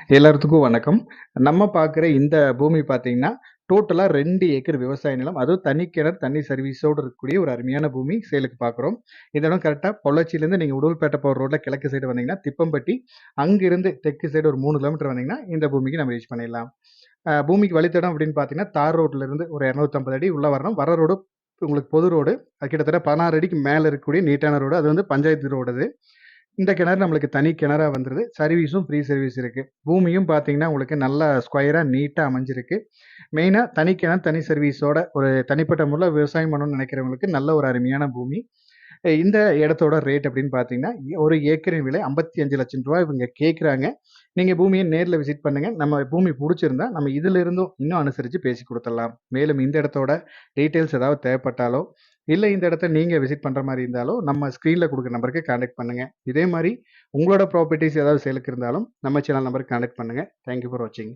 எல்லாத்துக்கும் வணக்கம். நம்ம பார்க்குற இந்த பூமி பார்த்தீங்கன்னா, டோட்டலா 2 ஏக்கர் விவசாய நிலம். அதுவும் தனி கிணறு, தண்ணி சர்வீஸோட இருக்கக்கூடிய ஒரு அருமையான பூமி சேலுக்கு பார்க்குறோம். இந்த இடம் கரெக்ட்டா பொள்ளாச்சியிலேருந்து நீங்க உடுமல்பேட்டை போற ரோட்ல கிழக்கு சைடு வந்தீங்கன்னா, திப்பம்பட்டி. அங்கிருந்து தெற்கு சைடு ஒரு 3 கிலோமீட்டர் வந்தீங்கன்னா, இந்த பூமிக்கு நம்ம ரீச் பண்ணிடலாம். பூமிக்கு வழித்தடம் அப்படின்னு பார்த்தீங்கன்னா, தார் ரோட்லருந்து ஒரு 250 அடி உள்ள வரணும். வர ரோடு உங்களுக்கு பொது ரோடு. அது கிட்டத்தட்ட 16 அடிக்கு மேல இருக்கக்கூடிய நீட்டான ரோடு. அது வந்து பஞ்சாயத்து ரோடு அது. இந்த கிணறு நம்மளுக்கு தனி கிணறா வந்துருது. சர்வீஸும் ஃப்ரீ சர்வீஸ் இருக்கு. பூமியும் பார்த்தீங்கன்னா, உங்களுக்கு நல்லா ஸ்கொயரா நீட்டா அமைஞ்சிருக்கு. மெயினா தனி கிணறு, தனி சர்வீஸோட ஒரு தனிப்பட்ட முறையில விவசாயம் பண்ணணும்னு நினைக்கிறவங்களுக்கு நல்ல ஒரு அருமையான பூமி. இந்த இடத்தோட ரேட் அப்படின்னு பார்த்தீங்கன்னா, ஒரு ஏக்கரின் விலை ரூ. 55,00,000 இவங்க கேட்குறாங்க. நீங்க பூமிய நேர்ல விசிட் பண்ணுங்க. நம்ம பூமி புடிச்சிருந்தா, நம்ம இதிலிருந்தும் இன்னும் அனுசரிச்சு பேசி குடுத்துடலாம். மேலும் இந்த இடத்தோட டீட்டெயில்ஸ் ஏதாவது தேவைப்பட்டாலோ, இல்ல இந்த இடத்த நீங்க விசிட் பண்ற மாரி இருந்தாலோ, நம்ம ஸ்க்ரீன்ல குடுக்குற நம்பருக்கு கான்டாக்ட் பண்ணுங்க. இதே மாரி உங்களோட ப்ராப்பர்ட்டீஸ் ஏதாவது சேலுக்கு இருந்தாலும், நம்ம சேனல் நம்பருக்கு கான்டாக்ட் பண்ணுங்க. தேங்க் யூ ஃபார் வாட்சிங்.